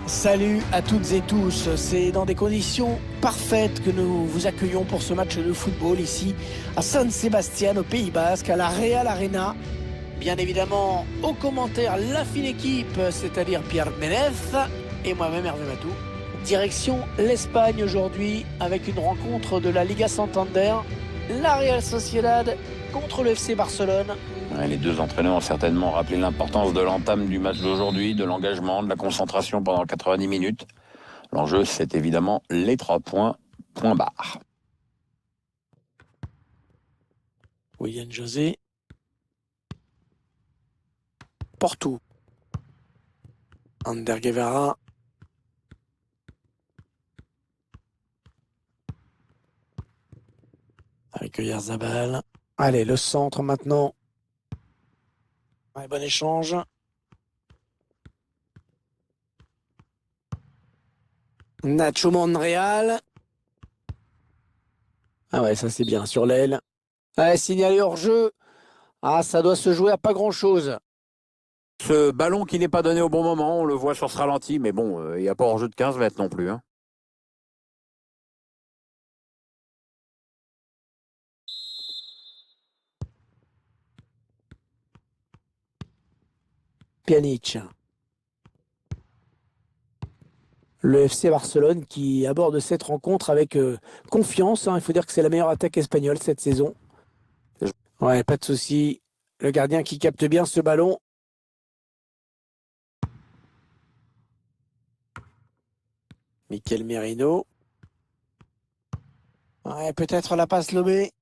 Salut à toutes et tous, c'est dans des conditions parfaites que nous vous accueillons pour ce match de football ici à San Sebastián au Pays Basque, à la Real Arena. Bien évidemment, aux commentaires, la fine équipe, c'est-à-dire Pierre Ménez et moi-même Hervé Matou. Direction l'Espagne aujourd'hui avec une rencontre de la Liga Santander, la Real Sociedad contre le FC Barcelone. Les deux entraîneurs ont certainement rappelé l'importance de l'entame du match d'aujourd'hui, de l'engagement, de la concentration pendant 90 minutes. L'enjeu, c'est évidemment les 3 points, point barre. William José. Porto. Ander Guevara. Avec Oyarzabal. Allez, le centre maintenant. Ouais, bon échange. Nacho Monreal. Ah ouais, ça c'est bien sur l'aile. Ouais, signalé hors jeu. Ah, ça doit se jouer à pas grand-chose. Ce ballon qui n'est pas donné au bon moment, on le voit sur ce ralenti, mais bon, il n'y a pas hors jeu de 15 mètres non plus. Pjanic. Le FC Barcelone qui aborde cette rencontre avec confiance. Il faut dire que c'est la meilleure attaque espagnole cette saison. Ouais, pas de souci. Le gardien qui capte bien ce ballon. Mikel Merino. Ouais, peut-être la passe lobée.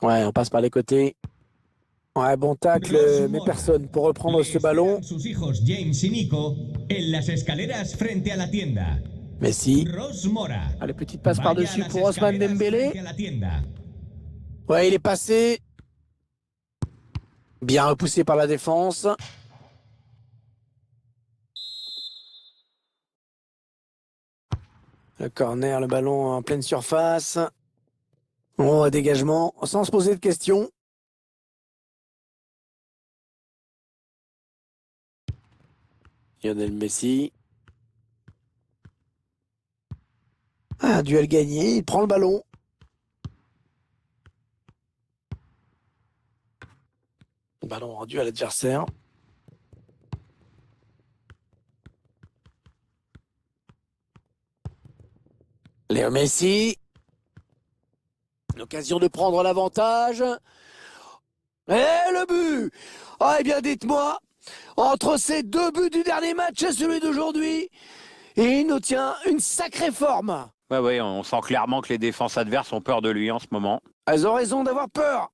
Ouais, on passe par les côtés. Ouais, bon tacle, mais personne pour reprendre ce ballon. Sus hijos James y Nico en las escaleras frente a la tienda. Messi. Ross Mora. Allez, petite passe Vaya a par-dessus las pour Ousmane escaleras Dembélé. frente a la tienda. Ouais, il est passé. Bien repoussé par la défense. Le corner, le ballon en pleine surface. Oh, dégagement, sans se poser de questions. Lionel Messi. Ah, duel gagné, il prend le ballon. Ballon rendu à l'adversaire. Léo Messi. L'occasion de prendre l'avantage. Et le but! Ah, eh bien, dites-moi, entre ces deux buts du dernier match et celui d'aujourd'hui, il nous tient une sacrée forme. Ouais, on sent clairement que les défenses adverses ont peur de lui en ce moment. Elles ont raison d'avoir peur.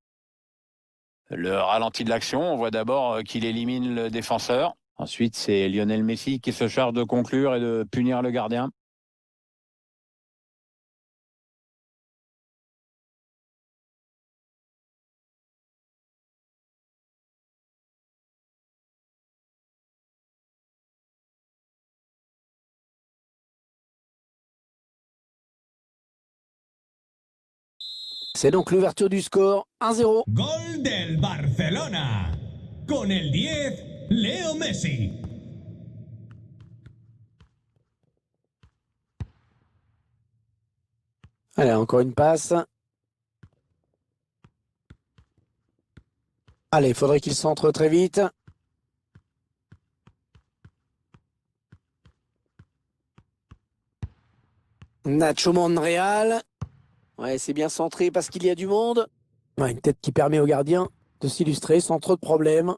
Le ralenti de l'action, on voit d'abord qu'il élimine le défenseur. Ensuite, c'est Lionel Messi qui se charge de conclure et de punir le gardien. C'est donc l'ouverture du score, 1-0. Gol del Barcelona. Con el 10, Leo Messi. Allez, encore une passe. Allez, il faudrait qu'il centre très vite. Nacho Monreal. Ouais, c'est bien centré parce qu'il y a du monde. Ouais, une tête qui permet au gardien de s'illustrer sans trop de problèmes.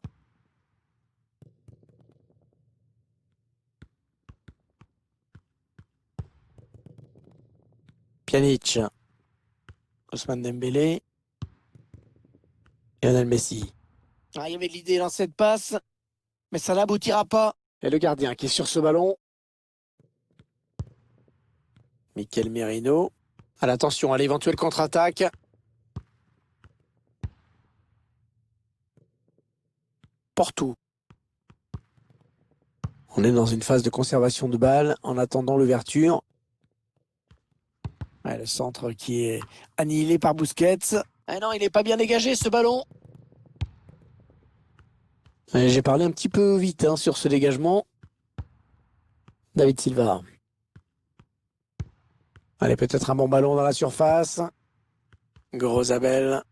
Pjanic. Ousmane Dembélé. Lionel Messi. Ah, il y avait de l'idée dans cette passe, mais ça n'aboutira pas. Et le gardien qui est sur ce ballon. Mikel Merino. À l'attention à l'éventuelle contre-attaque. Porto. On est dans une phase de conservation de balle en attendant l'ouverture. Ouais, le centre qui est annihilé par Busquets. Ah non, il n'est pas bien dégagé ce ballon. J'ai parlé un petit peu vite sur ce dégagement. David Silva. Allez, peut-être un bon ballon dans la surface. Grosabel.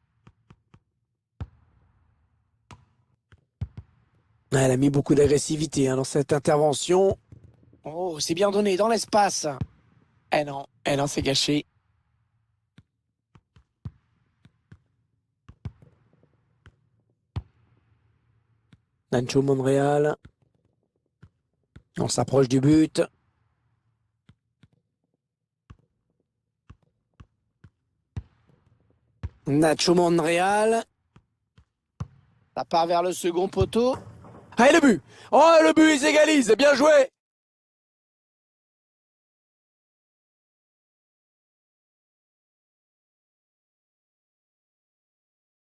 Elle a mis beaucoup d'agressivité dans cette intervention. Oh, c'est bien donné dans l'espace. Eh non, c'est gâché. Nacho Monreal. On s'approche du but. Nacho Monreal. Ça part vers le second poteau. Ah, et le but! Oh, le but, ils égalisent! Bien joué!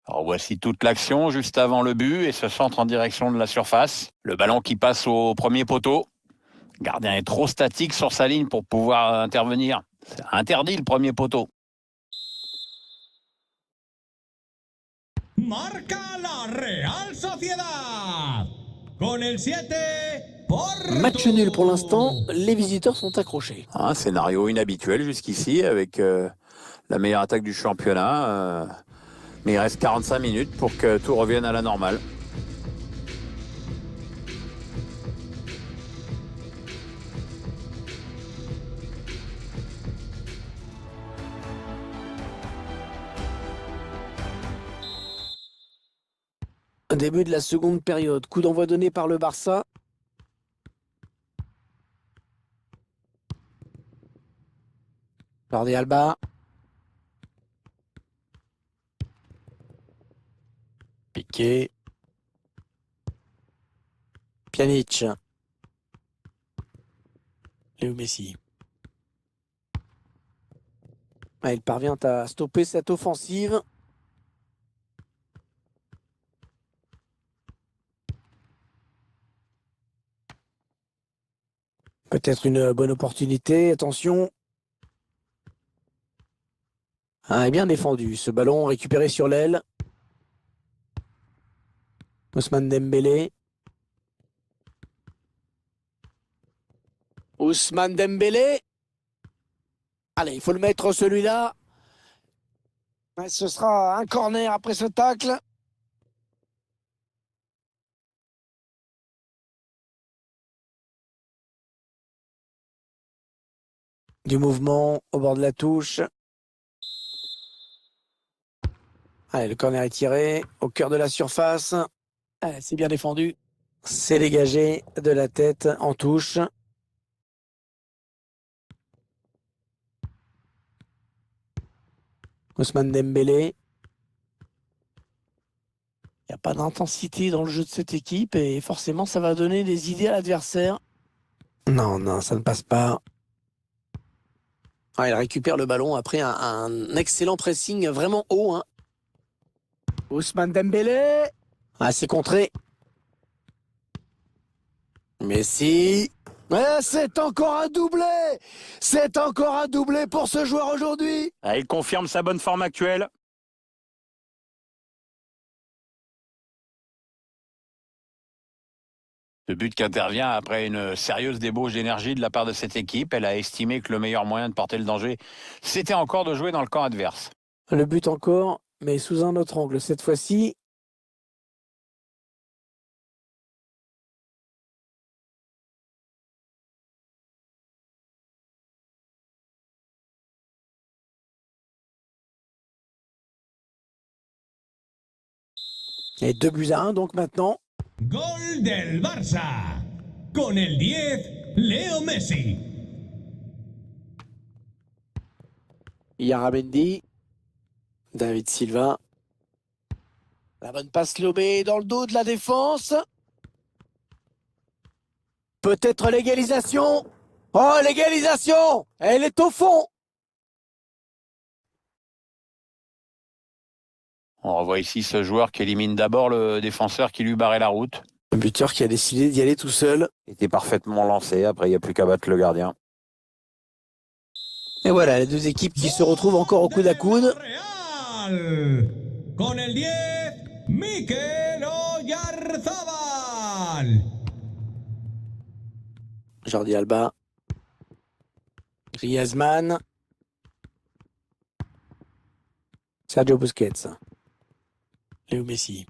Alors voici toute l'action juste avant le but et ce centre en direction de la surface. Le ballon qui passe au premier poteau. Le gardien est trop statique sur sa ligne pour pouvoir intervenir. C'est interdit le premier poteau. Marca la Real Sociedad. Con el 7 Porto. Match nul pour l'instant, les visiteurs sont accrochés. Un scénario inhabituel jusqu'ici avec la meilleure attaque du championnat. Mais il reste 45 minutes pour que tout revienne à la normale. Début de la seconde période. Coup d'envoi donné par le Barça. Jordi Alba. Piqué. Pjanic. Léo Messi. Il parvient à stopper cette offensive. Peut-être une bonne opportunité. Attention. Ah, bien défendu. Ce ballon récupéré sur l'aile. Ousmane Dembélé. Ousmane Dembélé. Allez, il faut le mettre celui-là. Ce sera un corner après ce tacle. Du mouvement au bord de la touche. Allez, le corner est tiré au cœur de la surface. Allez, c'est bien défendu. C'est dégagé de la tête en touche. Ousmane Dembélé. Il n'y a pas d'intensité dans le jeu de cette équipe et forcément ça va donner des idées à l'adversaire. Non, ça ne passe pas. Il récupère le ballon après un excellent pressing vraiment haut. Ousmane Dembélé. C'est contré. Messi. C'est encore un doublé. C'est encore un doublé pour ce joueur aujourd'hui. Il confirme sa bonne forme actuelle. Ce but qui intervient après une sérieuse débauche d'énergie de la part de cette équipe. Elle a estimé que le meilleur moyen de porter le danger, c'était encore de jouer dans le camp adverse. Le but encore, mais sous un autre angle cette fois-ci. Et 2-1 donc maintenant. Gol del Barça. Con el 10, Leo Messi. Yaramendi. David Silva. La bonne passe lobée dans le dos de la défense. Peut-être l'égalisation. Oh, l'égalisation! Elle est au fond. On revoit ici ce joueur qui élimine d'abord le défenseur qui lui barrait la route. Le buteur qui a décidé d'y aller tout seul. Il était parfaitement lancé, après il n'y a plus qu'à battre le gardien. Et voilà, les deux équipes qui se retrouvent encore au coude à coude. Real. Con el 10, Mikel Oyarzabal. Jordi Alba. Griezmann. Sergio Busquets. Léo Messi.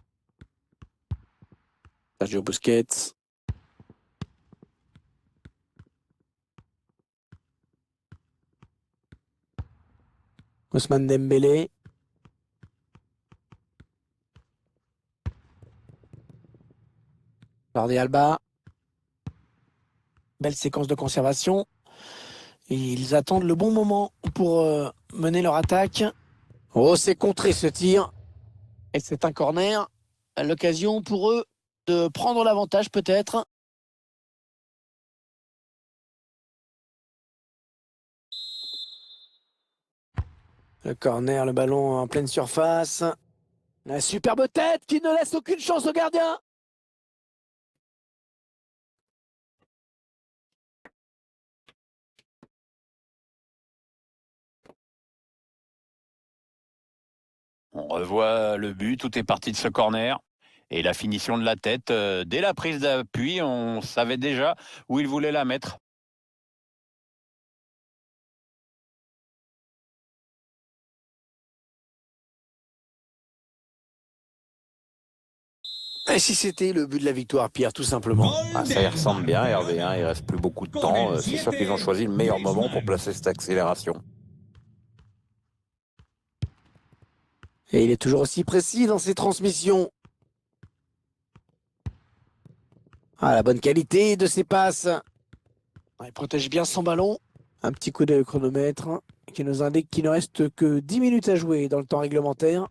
Sergio Busquets. Ousmane Dembélé. Jordi Alba. Belle séquence de conservation. Et ils attendent le bon moment pour mener leur attaque. Oh, c'est contré ce tir. Et c'est un corner. L'occasion pour eux de prendre l'avantage peut-être. Le corner, le ballon en pleine surface. La superbe tête qui ne laisse aucune chance au gardien. On revoit le but, tout est parti de ce corner. Et la finition de la tête, dès la prise d'appui, on savait déjà où il voulait la mettre. Et si c'était le but de la victoire, Pierre, tout simplement. Ah, ça y ressemble bien, Hervé. Hein, il reste plus beaucoup de temps. C'est sûr qu'ils ont choisi le meilleur moment pour placer cette accélération. Et il est toujours aussi précis dans ses transmissions. Ah, la bonne qualité de ses passes. Il protège bien son ballon. Un petit coup de chronomètre qui nous indique qu'il ne reste que 10 minutes à jouer dans le temps réglementaire.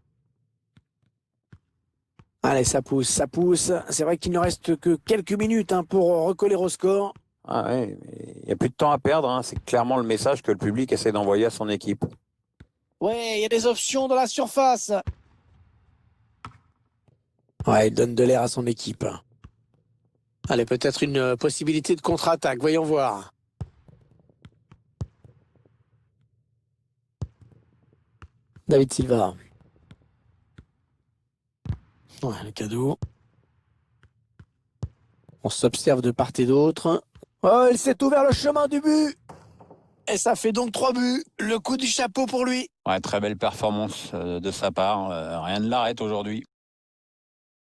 Allez, ça pousse, ça pousse. C'est vrai qu'il ne reste que quelques minutes pour recoller au score. Ah ouais, il n'y a plus de temps à perdre. Hein. C'est clairement le message que le public essaie d'envoyer à son équipe. Ouais, il y a des options dans la surface. Ouais, il donne de l'air à son équipe. Allez, peut-être une possibilité de contre-attaque. Voyons voir. David Silva. Ouais, le cadeau. On s'observe de part et d'autre. Oh, il s'est ouvert le chemin du but. Et ça fait donc 3 buts. Le coup du chapeau pour lui. Ouais, très belle performance de sa part. Rien ne l'arrête aujourd'hui.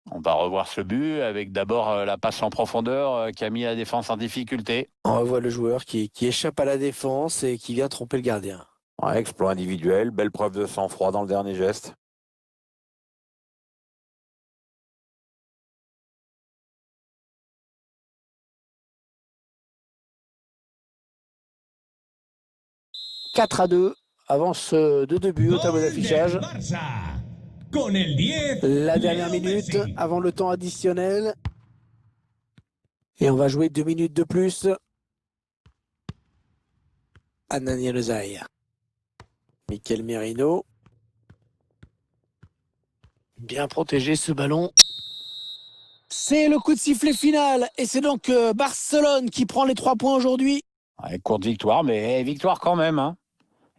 On va revoir ce but avec d'abord la passe en profondeur qui a mis la défense en difficulté. On revoit le joueur qui échappe à la défense et qui vient tromper le gardien. Ouais, exploit individuel, belle preuve de sang-froid dans le dernier geste. « 4-2, avance de 2 buts au tableau d'affichage. La dernière minute avant le temps additionnel. Et on va jouer 2 minutes de plus. Anania Lezaï. Mikel Merino. Bien protégé ce ballon. C'est le coup de sifflet final. Et c'est donc Barcelone qui prend les 3 points aujourd'hui. Ouais, courte victoire, mais victoire quand même. Hein.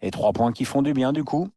Et 3 points qui font du bien du coup.